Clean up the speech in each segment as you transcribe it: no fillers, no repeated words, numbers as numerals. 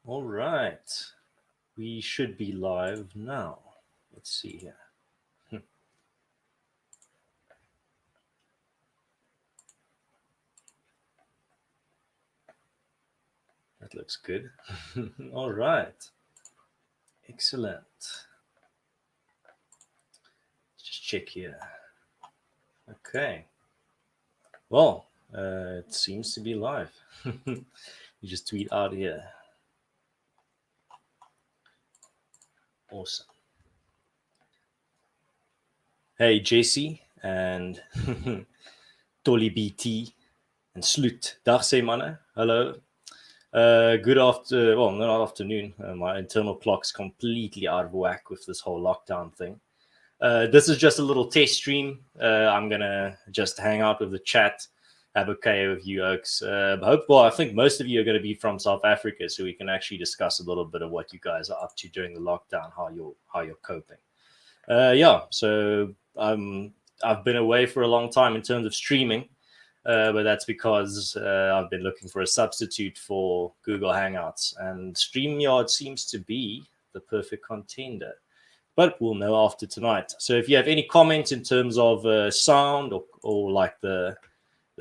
All right. We should be live now. Let's see here. That looks good. All right. Excellent. Just check here. Okay. Well, it seems to be live. You just tweet out here. Awesome. Hey, JC and Dolly BT and Sloot. Dag sê manne. Hello. Good not afternoon. My internal clock's completely out of whack with this whole lockdown thing. This is just a little test stream. I'm gonna just hang out with the chat, have a KO with you, Oaks. I think most of you are going to be from South Africa, so we can actually discuss a little bit of what you guys are up to during the lockdown, how you're coping. So I've been away for a long time in terms of streaming. But that's because I've been looking for a substitute for Google Hangouts, and StreamYard seems to be the perfect contender. But we'll know after tonight. So if you have any comments in terms of sound or like the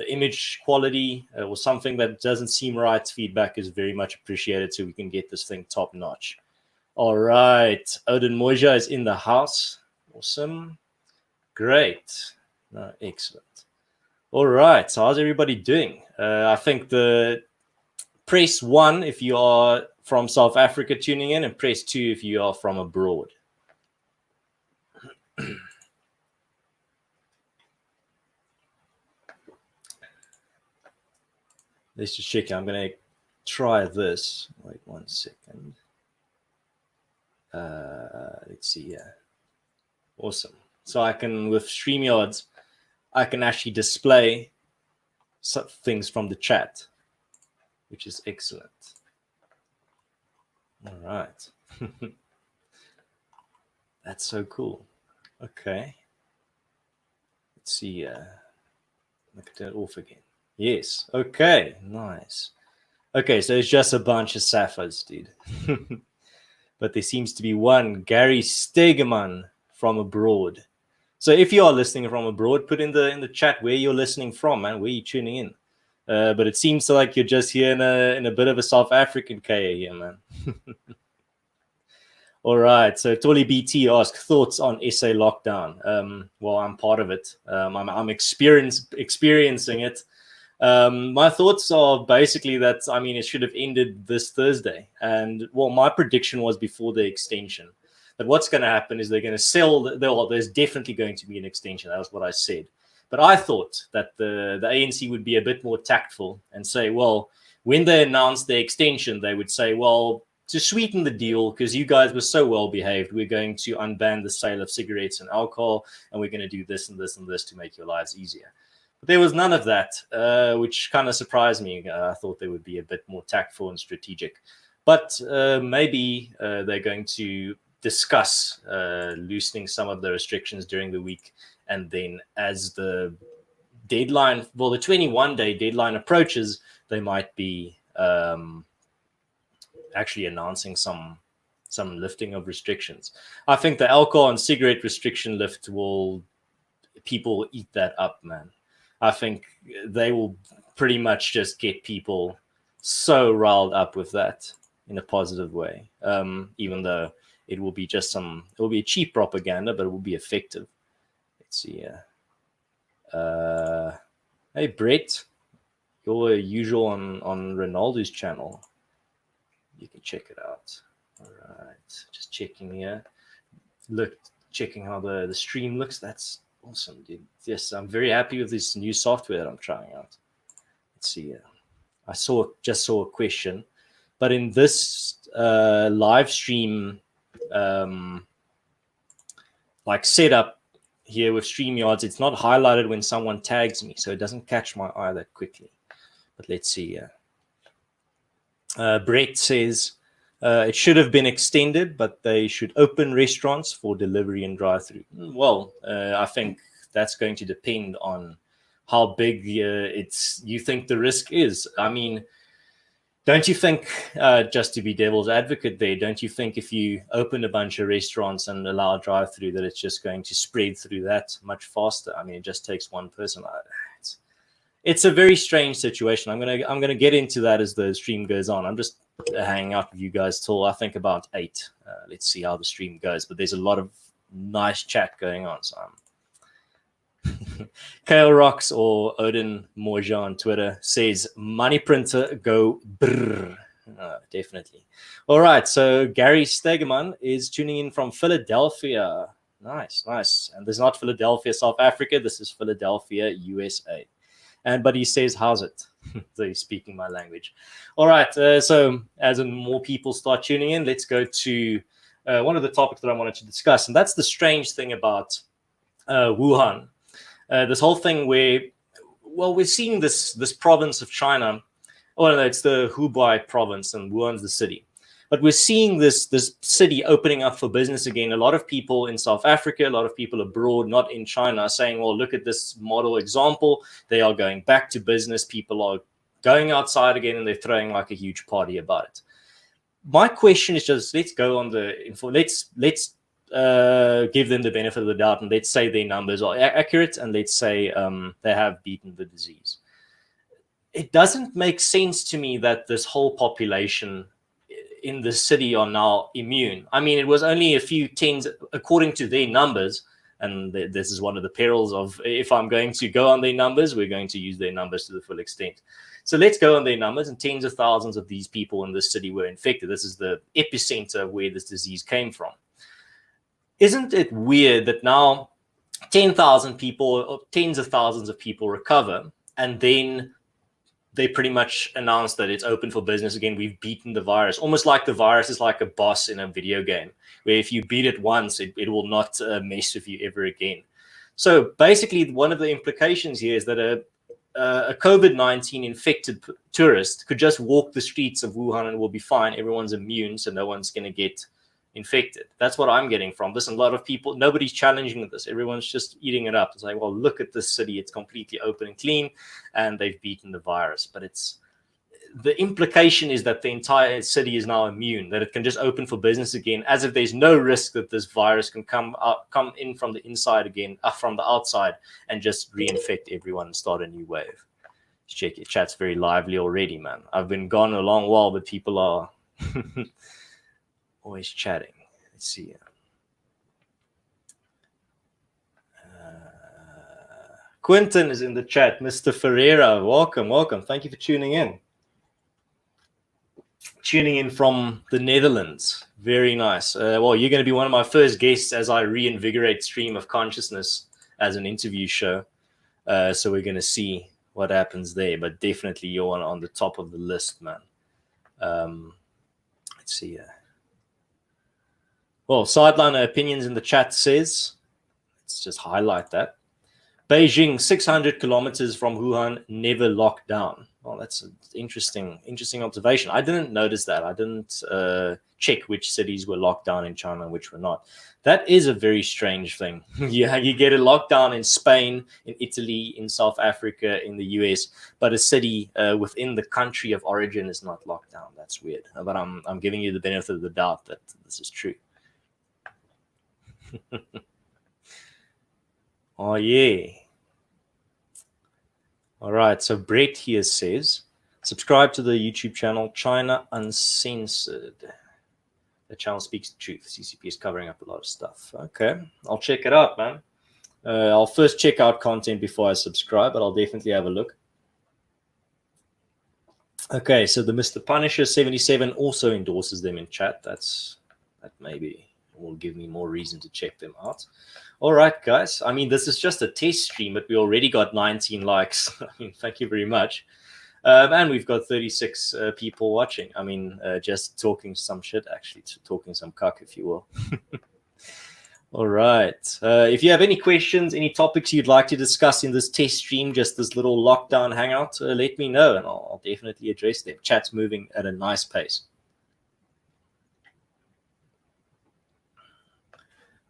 image quality or something that doesn't seem right, feedback is very much appreciated so we can get this thing top notch. All right. Odin Moja is in the house. Awesome. Great. No, excellent. All right. So how's everybody doing? I think the press 1 if you are from South Africa tuning in, and press 2 if you are from abroad. Let's just check. I'm going to try this. Wait 1 second. Let's see here. Awesome. So I can, with StreamYards, I can actually display some things from the chat, which is excellent. All right. That's so cool. Okay. Let's see. Look at that off again. Yes. Okay. Nice. Okay, so it's just a bunch of Sapphirs, dude. But there seems to be one, Gary Stegeman from abroad. So if you are listening from abroad, put in the chat where you're listening from, man, where you're tuning in. But it seems like you're just here in a bit of a South African KA here, man. All right. So Tolly BT asked thoughts on SA lockdown. Well, I'm part of it. I'm experiencing it. My thoughts are basically that, it should have ended this Thursday. And well, my prediction was before the extension. But what's going to happen is they're going to sell. There's definitely going to be an extension. That was what I said. But I thought that the ANC would be a bit more tactful and say, well, when they announced the extension, they would say, well, to sweeten the deal, because you guys were so well behaved, we're going to unban the sale of cigarettes and alcohol, and we're going to do this and this and this to make your lives easier. But there was none of that, which kind of surprised me. I thought they would be a bit more tactful and strategic. But maybe they're going to discuss loosening some of the restrictions during the week, and then as the deadline, well, the 21-day deadline approaches, they might be actually announcing some lifting of restrictions. I think the alcohol and cigarette restriction lift people eat that up, man. I think they will pretty much just get people so riled up with that in a positive way, even though it will be cheap propaganda, but it will be effective. Let's see here. Hey, Brett, you're usual on Ronaldo's channel. You can check it out. All right, just checking here. Checking how the stream looks. That's awesome, dude. Yes, I'm very happy with this new software that I'm trying out. Let's see here. I just saw a question, but in this live stream like setup here with StreamYards, it's not highlighted when someone tags me, so it doesn't catch my eye that quickly. But let's see here. Brett says it should have been extended, but they should open restaurants for delivery and drive-through. Well, I think that's going to depend on how big you think the risk is. Don't you think, just to be devil's advocate there, don't you think if you open a bunch of restaurants and allow a drive-through that it's just going to spread through that much faster? I mean, it just takes one person. It's a very strange situation. I'm gonna get into that as the stream goes on. I'm just hanging out with you guys till I think about 8. Let's see how the stream goes. But there's a lot of nice chat going on. So Kale Rocks or Odin Morja on Twitter says money printer go brrr. Definitely. All right. So Gary Stegeman is tuning in from Philadelphia. Nice. And there's not Philadelphia, South Africa. This is Philadelphia, USA. But he says, how's it? So he's speaking my language. All right. So as more people start tuning in, let's go to one of the topics that I wanted to discuss. And that's the strange thing about Wuhan. This whole thing where, well, we're seeing this province of China. Oh, no, it's the Hubei province and Wuhan's the city. But we're seeing this city opening up for business again. A lot of people in South Africa, a lot of people abroad, not in China, are saying, well, look at this model example. They are going back to business. People are going outside again, and they're throwing like a huge party about it. My question is just, let's go on the info. Let's give them the benefit of the doubt, and let's say their numbers are accurate, and let's say they have beaten the disease. It doesn't make sense to me that this whole population in the city are now immune. I mean, it was only a few tens, according to their numbers, and this is one of the perils of, if I'm going to go on their numbers, we're going to use their numbers to the full extent. So let's go on their numbers, and tens of thousands of these people in this city were infected. This is the epicenter where this disease came from. Isn't it weird that now 10,000 people, or tens of thousands of people recover, and then they pretty much announced that it's open for business again. We've beaten the virus. Almost like the virus is like a boss in a video game, where if you beat it once, it will not mess with you ever again. So basically, one of the implications here is that a COVID-19 infected tourist could just walk the streets of Wuhan and will be fine. Everyone's immune, so no one's going to get infected. That's what I'm getting from this. And a lot of people, nobody's challenging this. Everyone's just eating it up. It's like, well, look at this city. It's completely open and clean, and they've beaten the virus. But the implication is that the entire city is now immune, that it can just open for business again, as if there's no risk that this virus can come in from the inside again, from the outside, and just reinfect everyone and start a new wave. Let's check it. Chat's very lively already, man. I've been gone a long while, but people are always chatting. Let's see. Quentin is in the chat. Mr. Ferreira, welcome. Thank you for tuning in. Tuning in from the Netherlands. Very nice. Well, you're going to be one of my first guests as I reinvigorate Stream of Consciousness as an interview show. So we're going to see what happens there. But definitely you're on the top of the list, man. Let's see. Well, Sideliner Opinions in the chat says, let's just highlight that. Beijing, 600 kilometers from Wuhan, never locked down. Well, that's an interesting observation. I didn't notice that. I didn't check which cities were locked down in China and which were not. That is a very strange thing. Yeah, you get a lockdown in Spain, in Italy, in South Africa, in the US, but a city within the country of origin is not locked down. That's weird. But I'm giving you the benefit of the doubt that this is true. Oh, yeah. All right. So Brett here says, subscribe to the YouTube channel, China Uncensored. The channel speaks the truth. CCP is covering up a lot of stuff. Okay. I'll check it out, man. I'll first check out content before I subscribe, but I'll definitely have a look. Okay. So the Mr. Punisher 77 also endorses them in chat. That maybe will give me more reason to check them out. All right, guys. I mean, this is just a test stream, but we already got 19 likes. I mean, thank you very much. And we've got 36 people watching. I mean, just talking some shit, actually, talking some cuck, if you will. All right. If you have any questions, any topics you'd like to discuss in this test stream, just this little lockdown hangout, let me know, and I'll definitely address them. Chat's moving at a nice pace.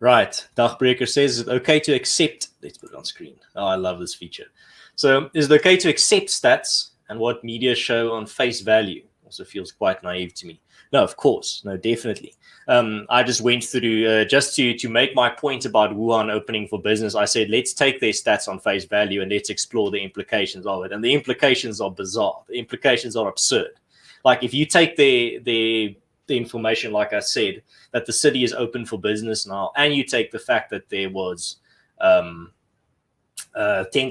Right. Dagbreaker says, is it okay to accept? Let's put it on screen. Oh, I love this feature. So is it okay to accept stats and what media show on face value? Also feels quite naive to me. No, of course, no, definitely. I just went through just to make my point about Wuhan opening for business. I said, let's take their stats on face value and let's explore the implications of it. And the implications are bizarre. The implications are absurd. Like if you take the information, like I said, that the city is open for business now, and you take the fact that there was tens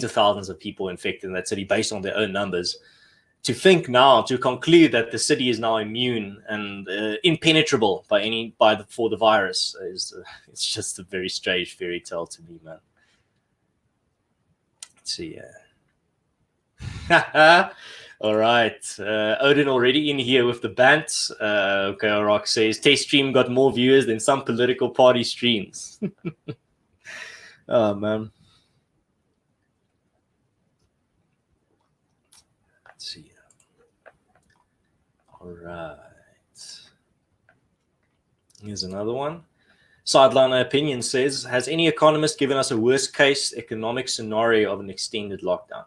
of thousands of people infected in that city based on their own numbers, to think now, to conclude that the city is now immune and impenetrable for the virus is it's just a very strange fairy tale to me, man. Let's see. All right. Odin already in here with the bants. Okay, Rock says test stream got more viewers than some political party streams. Oh man. Let's see. All right. Here's another one. Sideliner Opinion says, has any economist given us a worst case economic scenario of an extended lockdown?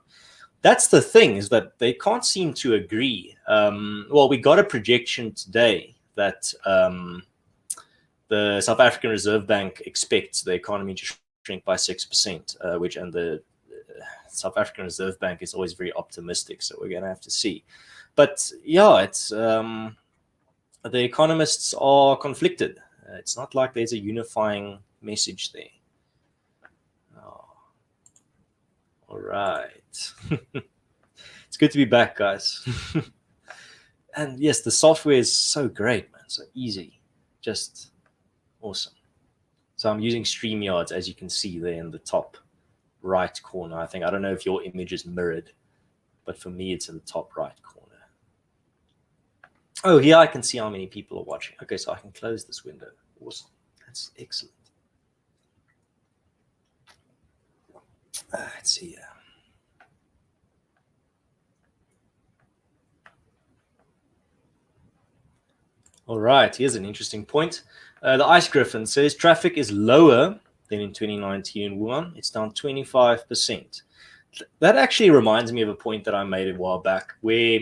That's the thing, is that they can't seem to agree. Well, we got a projection today that the South African Reserve Bank expects the economy to shrink by 6%, which, and the South African Reserve Bank is always very optimistic, so we're going to have to see. But yeah, it's the economists are conflicted. It's not like there's a unifying message there. Oh. All right. It's good to be back, guys. And yes, the software is so great, man. So easy. Just awesome. So I'm using StreamYard, as you can see there in the top right corner. I don't know if your image is mirrored, but for me, it's in the top right corner. Oh, here I can see how many people are watching. Okay, so I can close this window. Awesome. That's excellent. Let's see. All right, here's an interesting point. The Ice Griffin says traffic is lower than in 2019 in Wuhan. It's down 25%. That actually reminds me of a point that I made a while back where,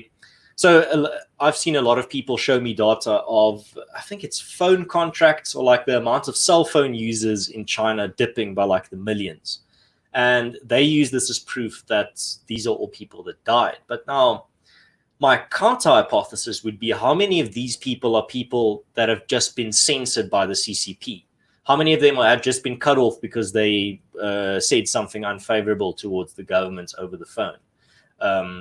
so I've seen a lot of people show me data of, I think it's phone contracts or like the amount of cell phone users in China dipping by like the millions. And they use this as proof that these are all people that died. But now my counter hypothesis would be, how many of these people are people that have just been censored by the CCP? How many of them have just been cut off because they said something unfavorable towards the government over the phone?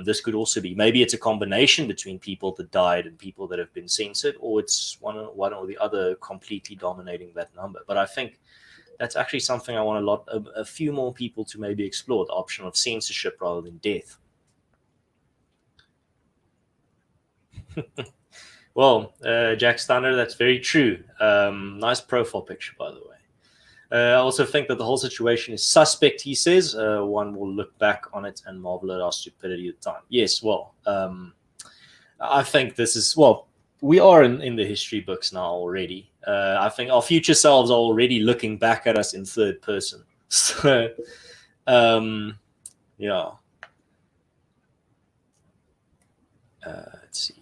This could also be, maybe it's a combination between people that died and people that have been censored, or it's one or the other completely dominating that number. But I think that's actually something I want a few more people to maybe explore, the option of censorship rather than death. Well, Jack Stunner, that's very true. Nice profile picture, by the way. I also think that the whole situation is suspect, he says. One will look back on it and marvel at our stupidity at the time. Yes, well, I think this is, well, we are in the history books now already. I think our future selves are already looking back at us in third person. So, yeah. Let's see.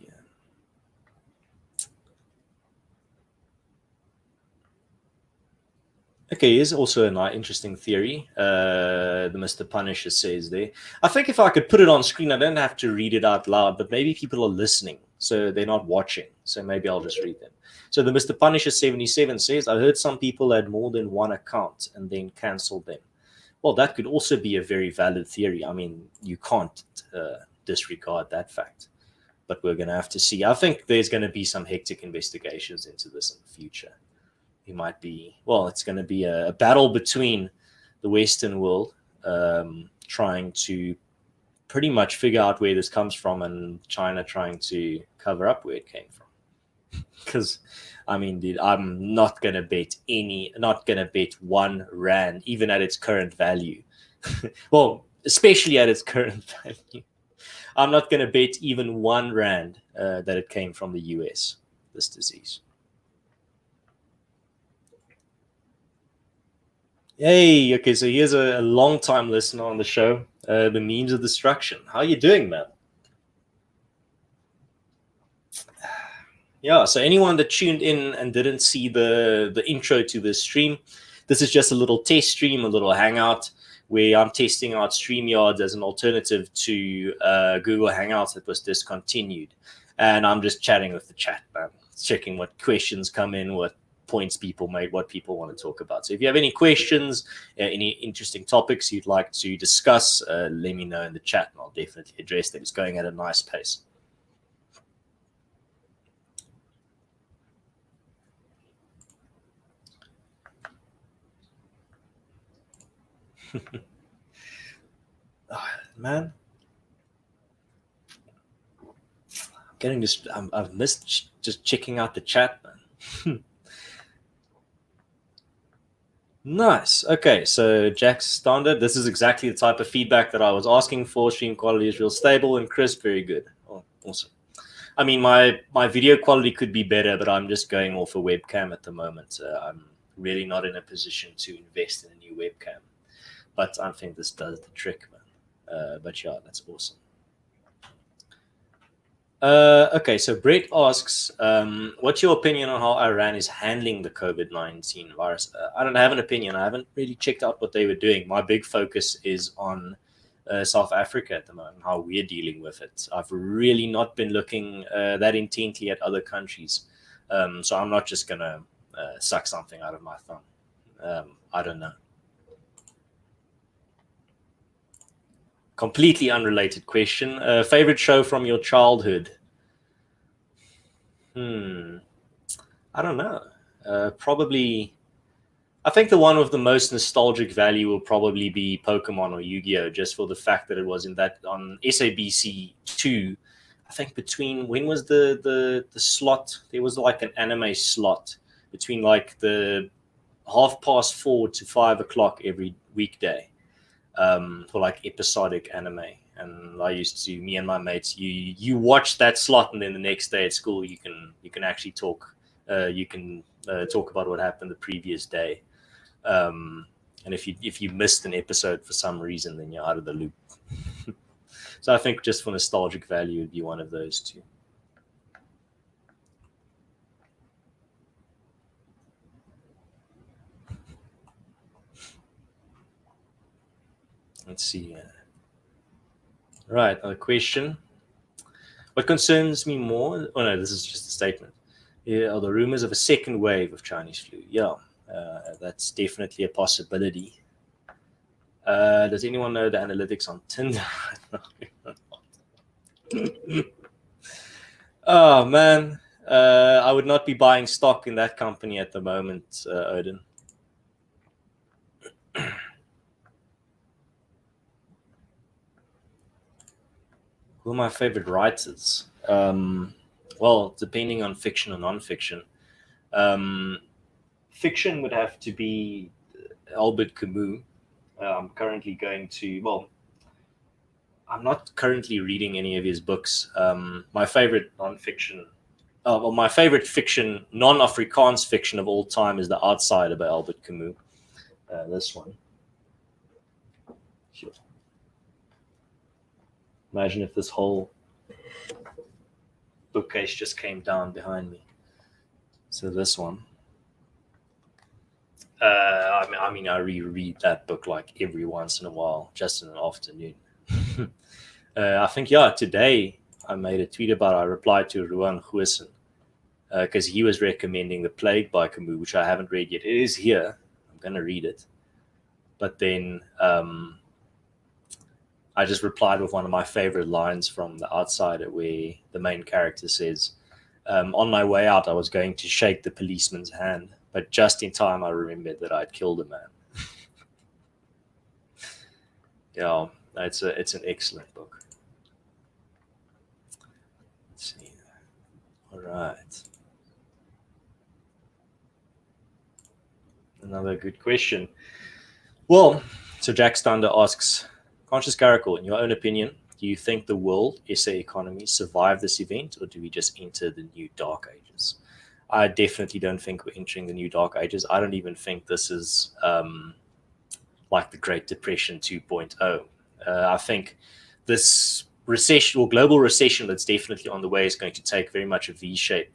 Okay, here's also an interesting theory. The Mr. Punisher says there. I think if I could put it on screen, I don't have to read it out loud, but maybe people are listening, so they're not watching. So maybe I'll just read them. So the Mr. Punisher 77 says, I heard some people had more than one account and then canceled them. Well, that could also be a very valid theory. I mean, you can't disregard that fact. But we're going to have to see. I think there's going to be some hectic investigations into this in the future. It might be, well, it's going to be a battle between the Western world trying to pretty much figure out where this comes from, and China trying to cover up where it came from. Because, I mean, dude, I'm not going to bet R1, even at its current value. Well, especially at its current value. I'm not going to bet even R1 that it came from the US, this disease. Hey, okay, so here's a long-time listener on the show, the Memes of Destruction. How you doing, man? Yeah, so anyone that tuned in and didn't see the intro to this stream, this is just a little test stream, a little hangout where I'm testing out StreamYard as an alternative to Google Hangouts that was discontinued. And I'm just chatting with the chat, man, checking what questions come in, what points people made, what people want to talk about. So if you have any questions, any interesting topics you'd like to discuss, let me know in the chat and I'll definitely address them. It's going at a nice pace. Oh, man, getting just I've missed just checking out the chat, man. Nice. Okay, so Jack's standard. This is exactly the type of feedback that I was asking for. Stream quality is real stable and crisp. Very good. Oh, awesome. I mean, my video quality could be better, but I'm just going off a webcam at the moment. I'm really not in a position to invest in a new webcam, but I think this does the trick, man. But yeah, that's awesome. Okay, so Brett asks, what's your opinion on how Iran is handling the COVID-19 virus? I don't have an opinion. I haven't really checked out what they were doing. My big focus is on South Africa at the moment, how we're dealing with it. I've really not been looking that intently at other countries. So I'm not just going to suck something out of my thumb. I don't know. Completely unrelated question. Favorite show from your childhood? I don't know. Probably, I think the one with the most nostalgic value will probably be Pokemon or Yu-Gi-Oh! Just for the fact that it was in that on SABC 2. I think between when was the slot? There was like an anime slot between like the 4:30 to 5 o'clock every weekday for like episodic anime. And I used to, me and my mates, you watch that slot, and then the next day at school you can actually talk. You can talk about what happened the previous day. And if you missed an episode for some reason, then you're out of the loop. So I think just for nostalgic value, it'd be one of those two. Let's see. Right, another question. What concerns me more? Oh no, this is just a statement. Yeah, are the rumors of a second wave of Chinese flu? Yeah, that's definitely a possibility. Does anyone know the analytics on Tinder? Oh man, I would not be buying stock in that company at the moment, Odin. Who are my favorite writers? Well, depending on fiction or non-fiction. Fiction would have to be Albert Camus. I'm currently going to, well, I'm not currently reading any of his books. My favorite non-fiction, well, my favorite fiction, non-Afrikaans fiction of all time is The Outsider by Albert Camus. This one. Sure. Imagine if this whole bookcase just came down behind me. So this one. I mean, I reread that book like every once in a while, just in an afternoon. I think, yeah, today I made a tweet about it. I replied to Ruan Huisen because he was recommending The Plague by Camus, which I haven't read yet. It is here. I'm going to read it. But then I just replied with one of my favorite lines from The Outsider, where the main character says, on my way out, I was going to shake the policeman's hand, but just in time, I remembered that I'd killed a man. Yeah, it's an excellent book. Let's see. All right. Another good question. Well, so Jack Stander asks, Conscious Caracal, in your own opinion, do you think the world SA economy survived this event, or do we just enter the new dark ages? I definitely don't think we're entering the new dark ages. I don't even think this is like the Great Depression 2.0. I think this recession or global recession that's definitely on the way is going to take very much a V shape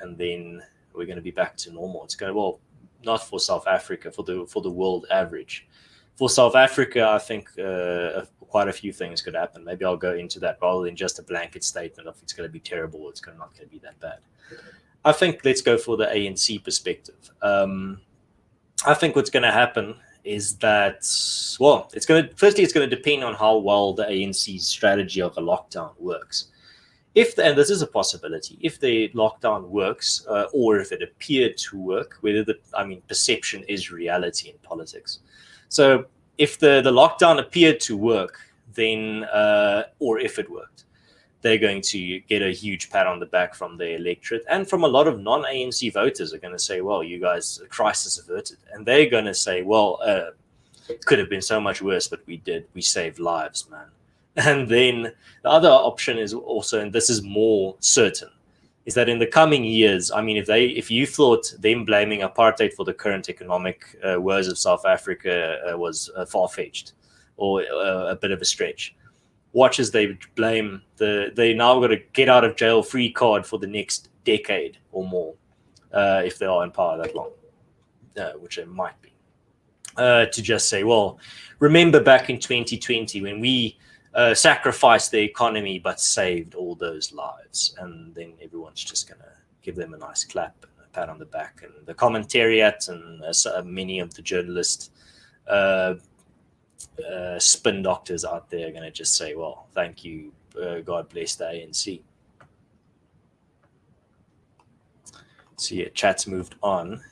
and then we're going to be back to normal. It's going to, well, not for South Africa, for the world average. For South Africa, I think quite a few things could happen. Maybe I'll go into that rather than just a blanket statement of it's going to be terrible or it's not going to be that bad. I think let's go for the ANC perspective. I think what's going to happen is that, well, it's going to depend on how well the ANC's strategy of a lockdown works. And this is a possibility, if the lockdown works, or if it appeared to work, perception is reality in politics. So if the lockdown appeared to work, then, or if it worked, they're going to get a huge pat on the back from the electorate, and from a lot of non-ANC voters are going to say, well, you guys, crisis averted. And they're going to say, well, it could have been so much worse, but we saved lives, man. And then the other option is also, and this is more certain, is that in the coming years, if you thought them blaming apartheid for the current economic woes of South Africa was far-fetched or a bit of a stretch, watch as they blame they now got a get out of jail free card for the next decade or more, if they are in power that long, which they might be, to just say, well, remember back in 2020 when we sacrificed the economy but saved all those lives. And then everyone's just going to give them a nice clap and a pat on the back. And the commentariat and many of the journalists, spin doctors out there are going to just say, well, thank you, God bless the ANC. So yeah, chat's moved on.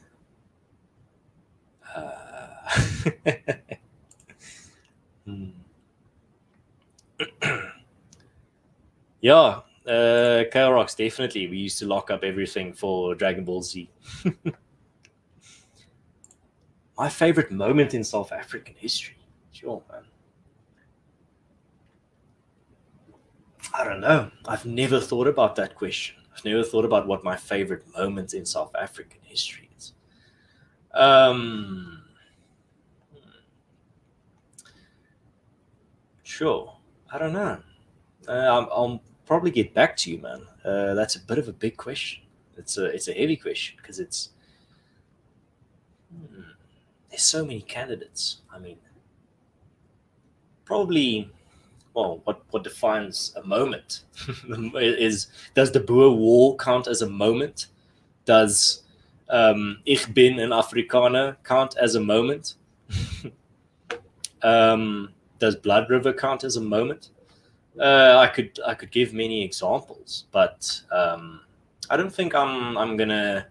Yeah, Kaorox, definitely. We used to lock up everything for Dragon Ball Z. My favorite moment in South African history. Sure, man. I don't know. I've never thought about that question. I've never thought about what my favorite moment in South African history is. Sure. I don't know. I'll probably get back to you, man. That's a bit of a big question. It's a heavy question because there's so many candidates. Probably, well, what defines a moment does the Boer War count as a moment? Does Ich bin an Afrikaner count as a moment? Does Blood River count as a moment? I could give many examples, but I don't think I'm gonna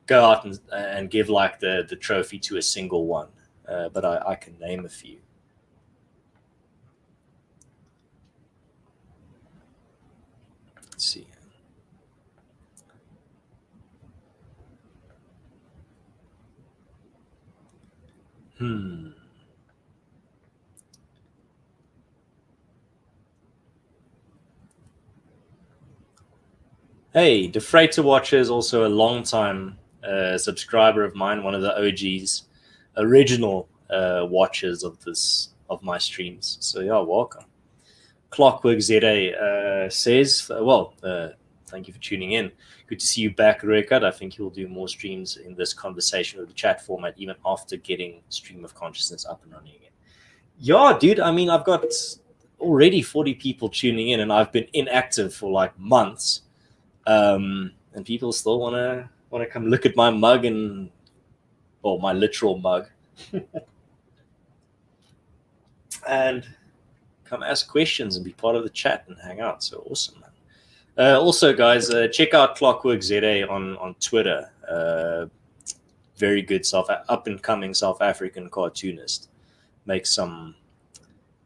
go out and give like the trophy to a single one. But I can name a few. Let's see. Hey, the Freighter Watcher is also a long-time subscriber of mine, one of the OGs, original watchers of my streams. So yeah, welcome. Clockwork ZA says, thank you for tuning in. Good to see you back, Rekard. I think you'll do more streams in this conversation with the chat format, even after getting Stream of Consciousness up and running again. Yeah, dude. I've got already 40 people tuning in, and I've been inactive for like months. And people still want to come look at my mug my literal mug, and come ask questions and be part of the chat and hang out. So awesome, man. Also, guys, check out Clockwork ZA on Twitter. Very good up and coming South African cartoonist. Makes some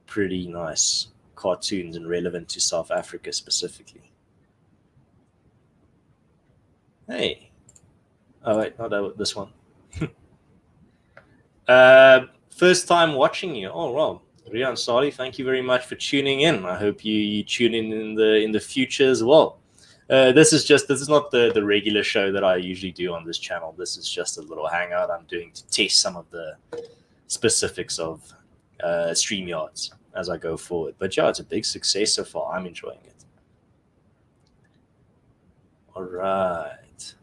pretty nice cartoons and relevant to South Africa specifically. Hey. Oh, wait, not this one. First time watching you. Oh, well. Rian Sali, thank you very much for tuning in. I hope you tune in the future as well. This is not the regular show that I usually do on this channel. This is just a little hangout I'm doing to test some of the specifics of StreamYards as I go forward. But yeah, it's a big success so far. I'm enjoying it. All right.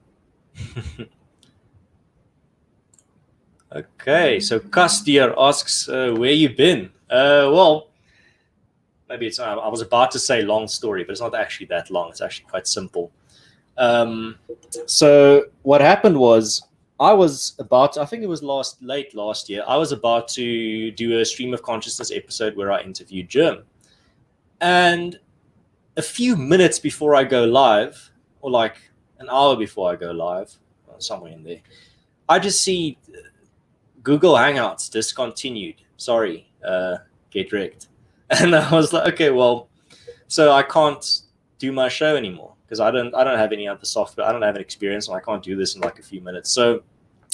Okay, so Castier asks, where you been? Well, maybe it's. I was about to say long story, but it's not actually that long. It's actually quite simple. So what happened was I was about. I think it was late last year. I was about to do a stream of consciousness episode where I interviewed Germ, and a few minutes before I go live, or like an hour before I go live, somewhere in there, I just see Google Hangouts discontinued. Sorry, get wrecked. And I was like, okay, well, so I can't do my show anymore because I don't have any other software. I don't have an experience, and I can't do this in like a few minutes. So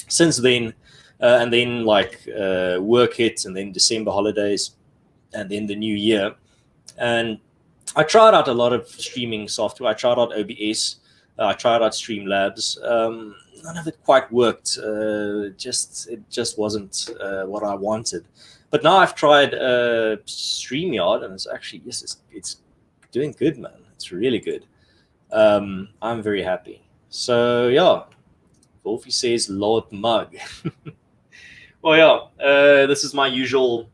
since then, and then like work hits, and then December holidays, and then the new year, and I tried out a lot of streaming software. I tried out OBS. I tried out Streamlabs. None of it quite worked. It just wasn't what I wanted. But now I've tried StreamYard, and it's actually it's doing good, man. It's really good. I'm very happy. So yeah, Wolfie says Lord Mug. Well, yeah, this is my usual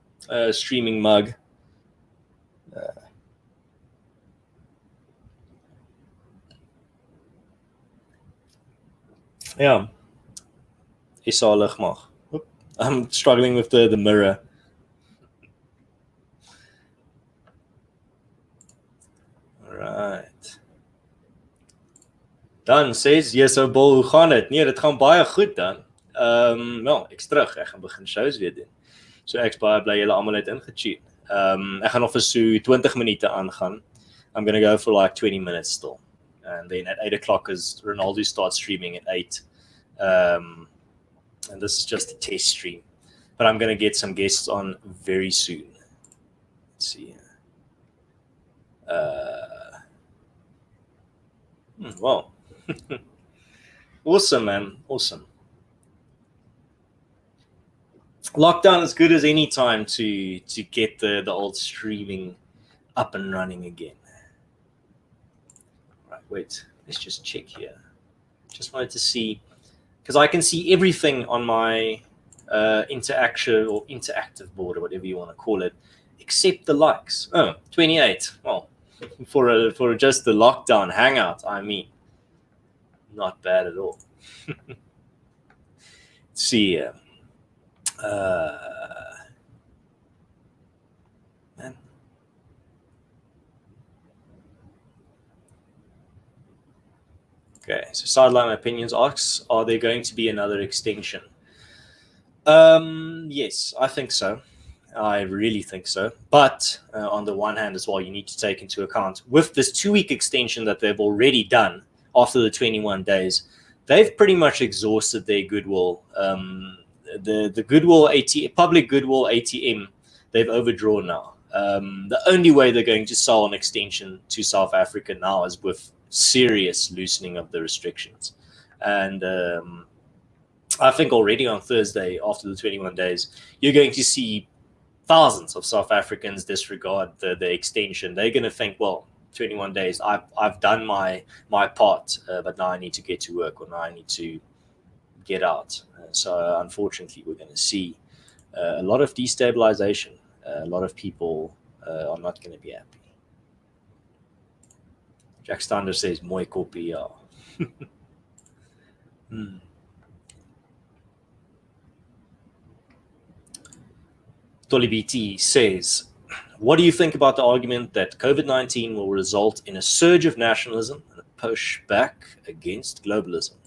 streaming mug. Yeah, Isalig mag. I'm struggling with the mirror. Right. Dan says, yes, so Bol, hoe gaan dit? Nee, dit gaan baie goed dan. Wel, ek's terug. Ek gaan begin shows weer doen. So ek's baie bly julle almal het ingetune. Ek gaan nog vir so 20 minute aangaan. I'm going to go for like 20 minutes still. And then at 8 o'clock as Ronaldo starts streaming at 8. And this is just a test stream. But I'm going to get some guests on very soon. Let's see. Wow. Awesome, man. Awesome. Lockdown is good as any time to get the old streaming up and running again. Right, wait. Let's just check here. Just wanted to see, because I can see everything on my interaction or interactive board or whatever you want to call it, except the likes. Oh, 28. Well, for just the lockdown hangout, I mean, not bad at all. Let's see here. Man. Okay, so Sideline Opinions asks, are there going to be another extinction? Yes, I think so. I really think so. But on the one hand as well, you need to take into account with this 2-week extension that they've already done after the 21 days, they've pretty much exhausted their goodwill. The goodwill public goodwill ATM, they've overdrawn now. The only way they're going to sell an extension to South Africa now is with serious loosening of the restrictions. And I think already on Thursday, after the 21 days, you're going to see thousands of South Africans disregard the extension. They're going to think, well, 21 days, I've done my part, but now I need to get to work, or now I need to get out. So unfortunately, we're going to see a lot of destabilization. A lot of people are not going to be happy. Jack Stander says, mooi kopie, ja. Tolly BT says, what do you think about the argument that COVID-19 will result in a surge of nationalism and a push back against globalism?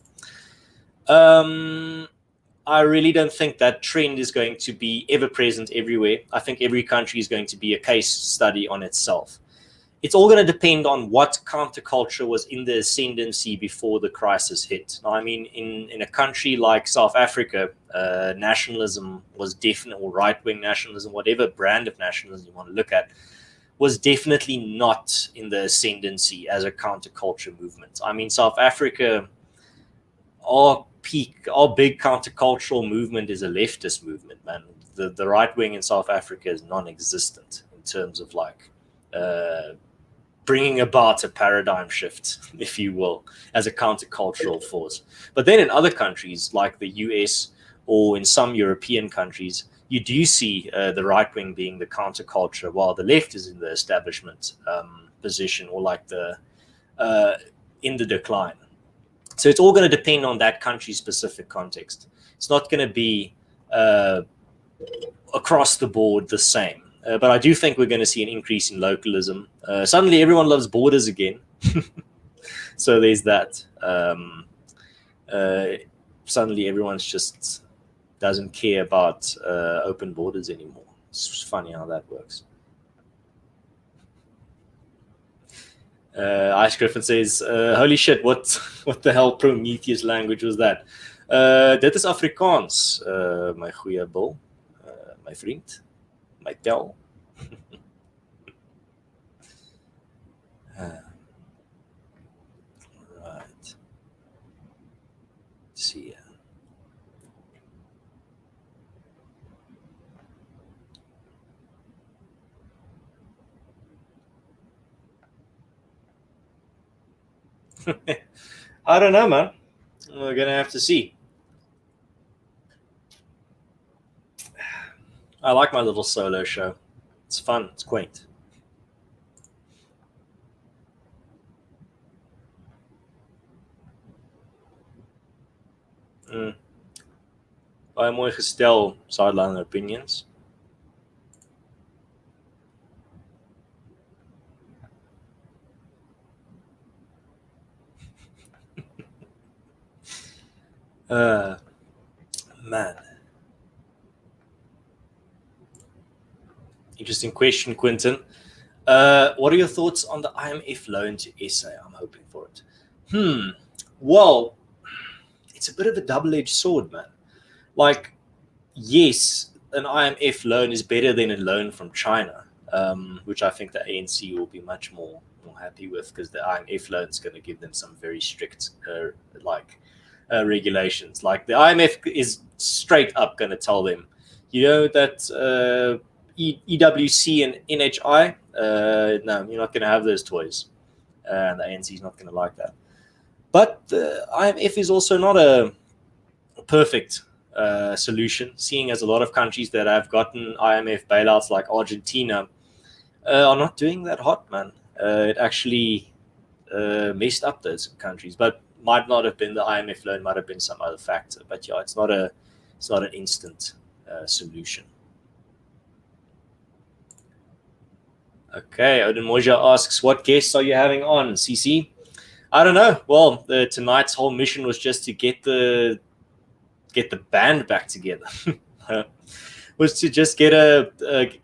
I really don't think that trend is going to be ever present everywhere. I think every country is going to be a case study on itself. It's all going to depend on what counterculture was in the ascendancy before the crisis hit. I mean, in a country like South Africa, nationalism was definitely, or right-wing nationalism, whatever brand of nationalism you want to look at, was definitely not in the ascendancy as a counterculture movement. I mean, South Africa, our big countercultural movement is a leftist movement, man. The right wing in South Africa is non-existent in terms of like bringing about a paradigm shift, if you will, as a countercultural force. But then in other countries like the US or in some European countries, you do see the right wing being the counterculture, while the left is in the establishment position, or like the in the decline. So it's all going to depend on that country's specific context. It's not going to be across the board the same. But I do think we're going to see an increase in localism. Suddenly, everyone loves borders again. So there's that. Suddenly, everyone's just doesn't care about open borders anymore. It's funny how that works. Ice Griffin says, "Holy shit! What the hell Prometheus language was that? Dit is Afrikaans, my goeie Bill, my vriend, my tel." Right. See ya. I don't know, man. We're gonna have to see. I like my little solo show. It's fun. It's quaint. Baie mooi gestel, sideline opinions. Man. Interesting question, Quinton. What are your thoughts on the IMF loan to SA? I'm hoping for it. Well, it's a bit of a double-edged sword, man. Like, yes, an IMF loan is better than a loan from China, which I think the ANC will be much more happy with, because the IMF loan is going to give them some very strict regulations. Like the IMF is straight up going to tell them, you know, that EWC and NHI, no, you're not going to have those toys. And the ANC is not going to like that. But the IMF is also not a perfect solution, seeing as a lot of countries that have gotten IMF bailouts, like Argentina, are not doing that hot, man. It actually messed up those countries, but might not have been the IMF loan, might have been some other factor. But yeah, it's not an instant solution. Okay, Odin Moja asks, what guests are you having on, CC? I don't know. Well, tonight's whole mission was just to get the band back together. Was to just get a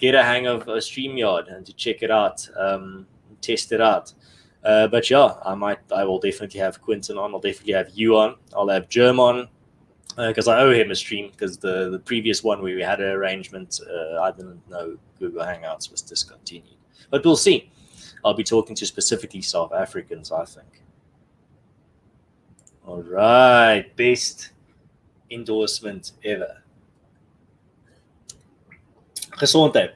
hang of StreamYard and to check it out, test it out. But yeah, I will definitely have Quinton on. I'll definitely have you on. I'll have Germ on, because I owe him a stream, because the previous one where we had an arrangement, I didn't know Google Hangouts was discontinued. But we'll see. I'll be talking to specifically South Africans, I think. All right, best endorsement ever. Gesondheid.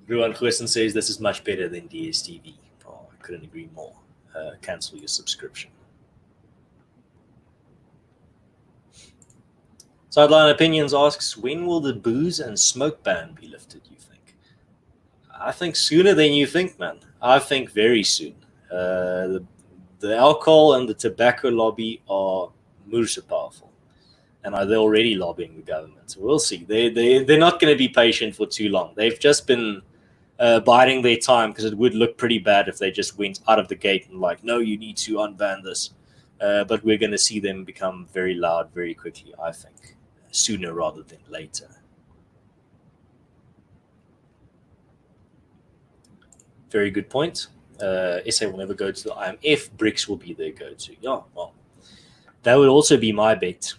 Ruan Goosen says this is much better than DSTV. Oh, I couldn't agree more. Cancel your subscription. Sideline Opinions asks, when will the booze and smoke ban be lifted, you think? I think sooner than you think, man. I think very soon. The alcohol and the tobacco lobby are so powerful, and they're already lobbying the government. So we'll see. They're not going to be patient for too long. They've just been biding their time, because it would look pretty bad if they just went out of the gate and like, no, you need to unban this. But we're going to see them become very loud very quickly, I think, sooner rather than later. Very good point. SA will never go to the IMF. BRICS will be their go-to. Yeah, well, that would also be my bet.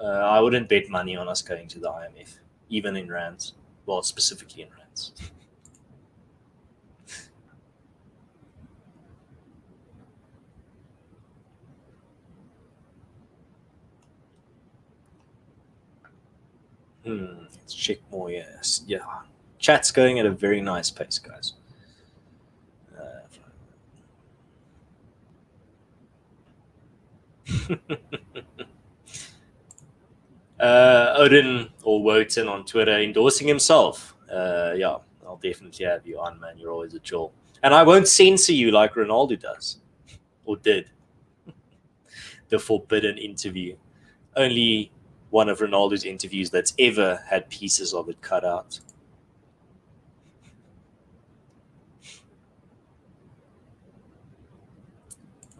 I wouldn't bet money on us going to the IMF, even in rands. Well, specifically in rands. Let's check more. Yes, yeah. Chat's going at a very nice pace, guys. Odin or Wotan on Twitter endorsing himself. Yeah, I'll definitely have you on, man. You're always a jewel. And I won't censor you like Ronaldo does, or did. The forbidden interview. Only one of Ronaldo's interviews that's ever had pieces of it cut out.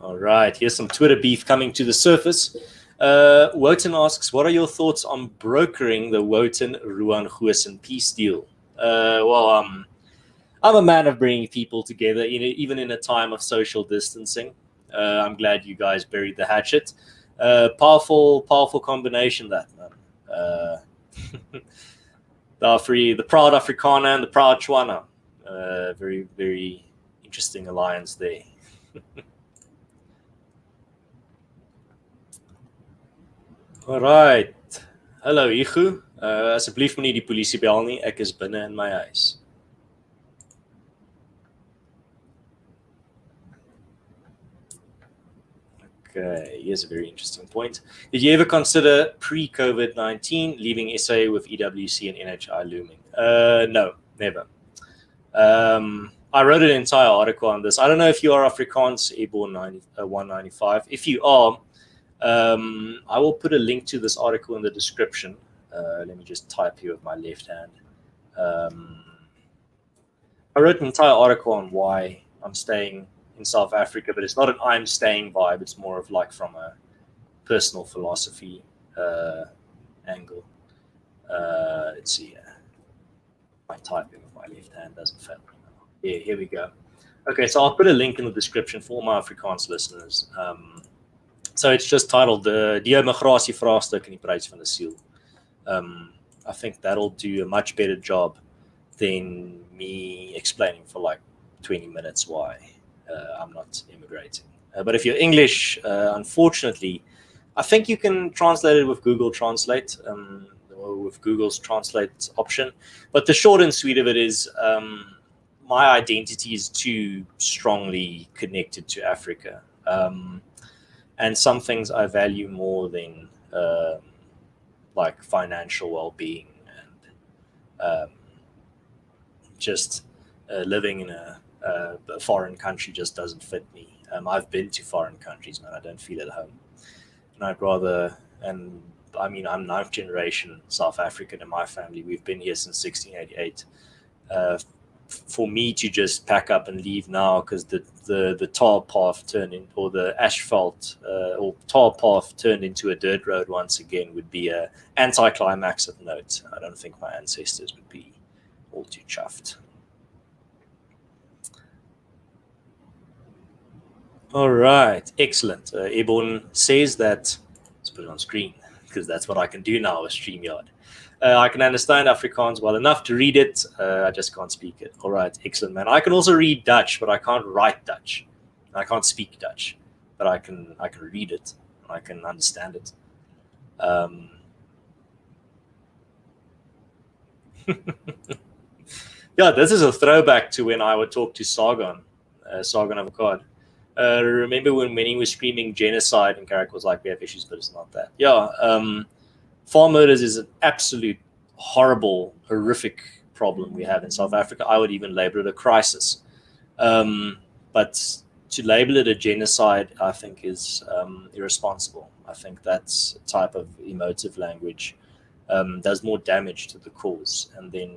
All right, here's some Twitter beef coming to the surface. Wotan asks, what are your thoughts on brokering the Wotan-Ruan-Goosen peace deal? I'm a man of bringing people together, even in a time of social distancing. I'm glad you guys buried the hatchet. Powerful combination, that, man. The proud Afrikaner and the proud Tswana. Very, very interesting alliance there. Alright. Hallo Igu. Asseblief moenie die polisie bel nie. Ek is binne in my huis. Okay, here's a very interesting point. Did you ever consider pre-COVID-19 leaving SA with EWC and NHI looming? No, never. I wrote an entire article on this. I don't know if you are Afrikaans, Airborne 195. If you are, I will put a link to this article in the description. Let me just type here with my left hand. I wrote an entire article on why I'm staying in South Africa, but it's not an I'm staying vibe. It's more of like from a personal philosophy angle. Let's see. My typing with my left hand doesn't fail. Yeah, here we go. Okay, so I'll put a link in the description for my Afrikaans listeners. So it's just titled Die Migrasie Vraagstuk in die Prys van die Siel. I think that'll do a much better job than me explaining for like 20 minutes why I'm not immigrating. But if you're English, unfortunately, I think you can translate it with Google Translate, or with Google's Translate option. But the short and sweet of it is my identity is too strongly connected to Africa. And some things I value more than like financial well-being and just living in a foreign country just doesn't fit me. I've been to foreign countries, man. I don't feel at home, and I'd rather. And I mean, I'm 9th generation South African in my family. We've been here since 1688. For me to just pack up and leave now because the tar path turned in, or the asphalt or tar path turned into a dirt road once again would be a anticlimax of note. I don't think my ancestors would be all too chuffed. All right, excellent. Airborne says that, let's put it on screen because that's what I can do now with StreamYard. I can understand Afrikaans well enough to read it. I just can't speak it. All right, excellent, man. I can also read Dutch, but I can't write Dutch. I can't speak Dutch, but I can read it. I can understand it. Yeah, this is a throwback to when I would talk to Sargon of Akkad. Remember when he was screaming genocide and Carrick was like, we have issues, but it's not that. Yeah, farm murders is an absolute horrible, horrific problem we have in South Africa. I would even label it a crisis. But to label it a genocide, I think, is irresponsible. I think that's a type of emotive language does more damage to the cause. And then,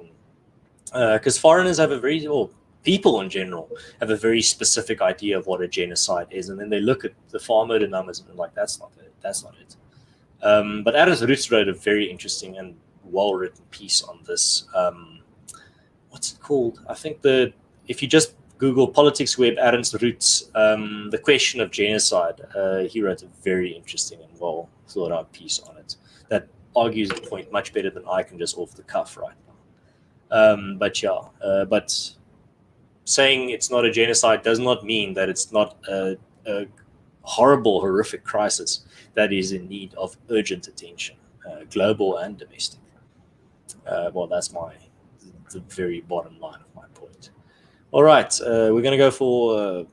because foreigners have a very, or people in general, have a very specific idea of what a genocide is. And then they look at the farm murder numbers and they're like, that's not it. That's not it. But Aris Roots wrote a very interesting and well-written piece on this. What's it called? I think if you just Google Politics Web, Ernst Roots, the question of genocide, he wrote a very interesting and well-thought-out piece on it that argues the point much better than I can just off the cuff right now. But saying it's not a genocide does not mean that it's not a horrible, horrific crisis that is in need of urgent attention, global and domestic. Well, that's the very bottom line of my point. All right, we're going to go for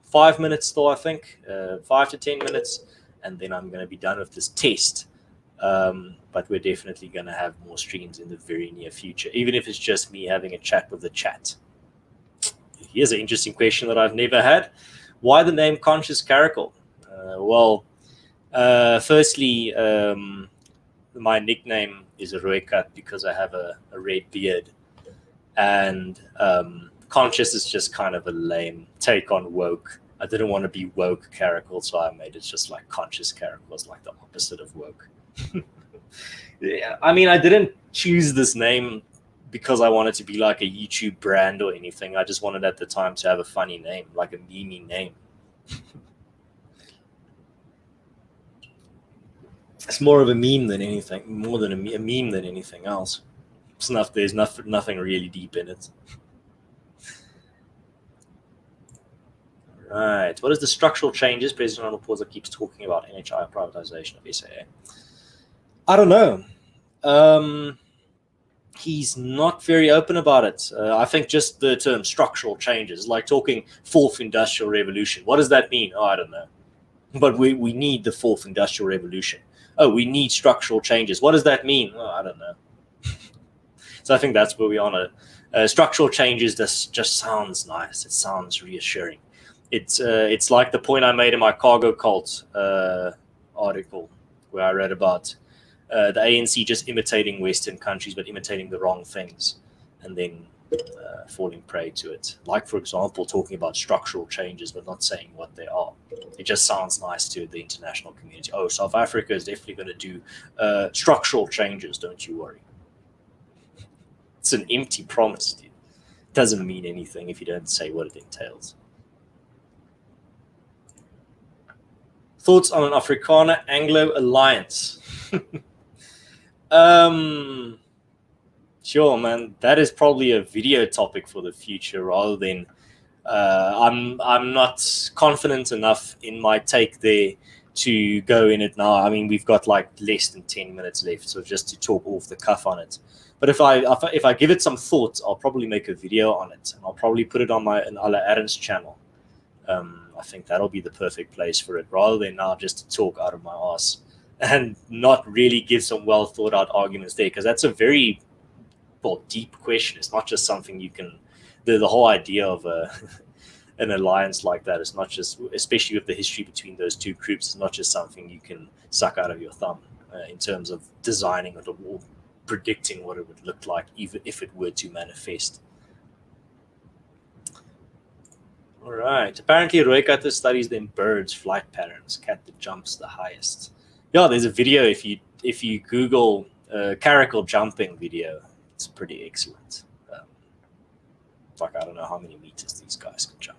5 minutes still, I think, 5 to 10 minutes. and then I'm going to be done with this test. But we're definitely going to have more streams in the very near future, even if it's just me having a chat with the chat. Here's an interesting question that I've never had. Why the name Conscious Caracal? Firstly, my nickname is a Roykat because I have a red beard, and conscious is just kind of a lame take on woke. I didn't want to be woke Caracal, so I made it just like Conscious Caracal, was like the opposite of woke. Yeah, I mean, I didn't choose this name because I wanted to be like a YouTube brand or anything. I just wanted at the time to have a funny name, like a meme name. It's more of a meme than anything, more than a meme than anything else. There's nothing really deep in it. Right. What is the structural changes President Ramaphosa keeps talking about NHI privatization of SAA? I don't know. He's not very open about it. I think just the term structural changes, like talking fourth industrial revolution. What does that mean? Oh, I don't know. But we need the fourth industrial revolution. Oh, we need structural changes. What does that mean? Oh, I don't know. So I think that's where we are. Structural changes just sounds nice. It sounds reassuring. It's like the point I made in my cargo cult article where I read about the ANC just imitating Western countries, but imitating the wrong things, and then falling prey to it. Like, for example, talking about structural changes, but not saying what they are. It just sounds nice to the international community. Oh, South Africa is definitely going to do structural changes, don't you worry. It's an empty promise, dude. It doesn't mean anything if you don't say what it entails. Thoughts on an Afrikaner-Anglo alliance? Sure, man. That is probably a video topic for the future rather than. I'm not confident enough in my take there to go in it now. I mean, we've got like less than 10 minutes left, so just to talk off the cuff on it. But if I give it some thought, I'll probably make a video on it, and I'll probably put it on my Ala Aaron's channel. I think that'll be the perfect place for it, rather than now just to talk out of my ass and not really give some well thought out arguments there, because that's a very deep question. It's not just something you can. The whole idea of an alliance like that is not just, especially with the history between those two groups, it's not just something you can suck out of your thumb in terms of designing it or predicting what it would look like, even if it were to manifest. All right. Apparently, Roykat studies them birds' flight patterns. Cat that jumps the highest. Yeah, there's a video if you Google caracal jumping video. It's pretty excellent. I don't know how many meters these guys can jump.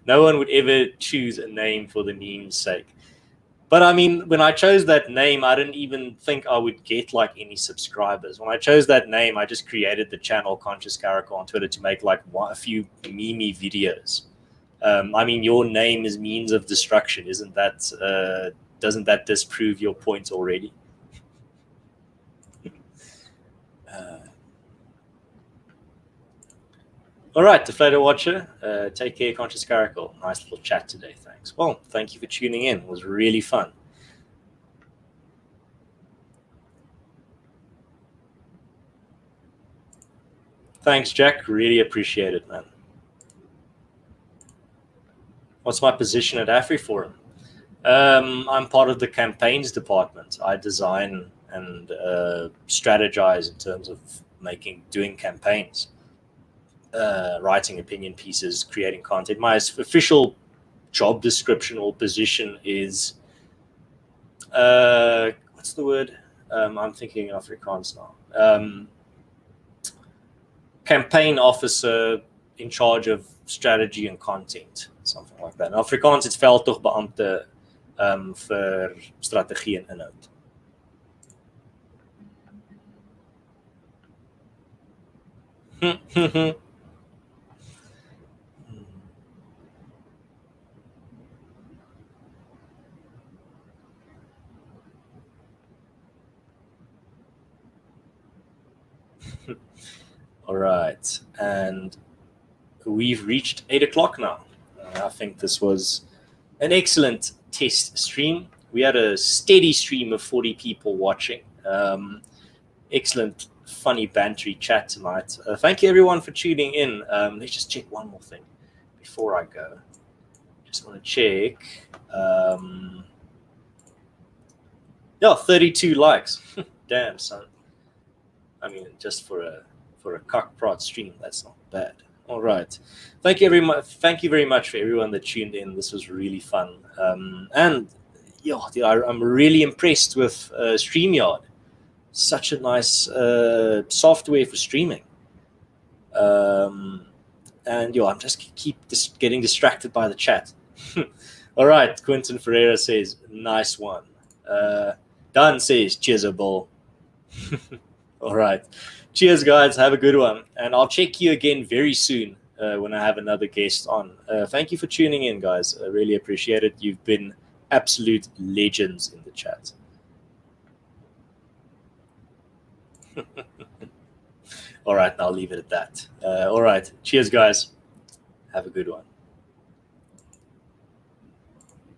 No one would ever choose a name for the meme's sake. But I mean, when I chose that name, I didn't even think I would get like any subscribers. When I chose that name, I just created the channel Conscious Caracal on Twitter to make like a few meme videos. I mean, your name is means of destruction. Isn't that? Doesn't that disprove your point already? All right, Deflator Watcher, take care, Conscious Caracal. Nice little chat today, thanks. Well, thank you for tuning in. It was really fun. Thanks, Jack. Really appreciate it, man. What's my position at AfriForum? I'm part of the campaigns department. I design and strategize in terms of doing campaigns. Writing opinion pieces, creating content. My official job description or position is what's the word? I'm thinking Afrikaans now. Campaign officer in charge of strategy and content, something like that. In Afrikaans it's veldtogbeampte vir strategie en inhoud. All right, and we've reached 8 o'clock now. I think this was an excellent test stream. We had a steady stream of 40 people watching. Excellent, funny, bantery chat tonight. Thank you, everyone, for tuning in. Let's just check one more thing before I go. Just want to check. Yeah, 32 likes. Damn, son. I mean, just for a cockprod stream, that's not bad. All right. Thank you very much for everyone that tuned in. This was really fun. And yeah, I'm really impressed with StreamYard. Such a nice software for streaming. And yeah, I'm just getting distracted by the chat. All right, Quentin Ferreira says, nice one. Dan says, cheers, a bull. All right. Cheers, guys. Have a good one. And I'll check you again very soon when I have another guest on. Thank you for tuning in, guys. I really appreciate it. You've been absolute legends in the chat. All right, I'll leave it at that. All right. Cheers, guys. Have a good one.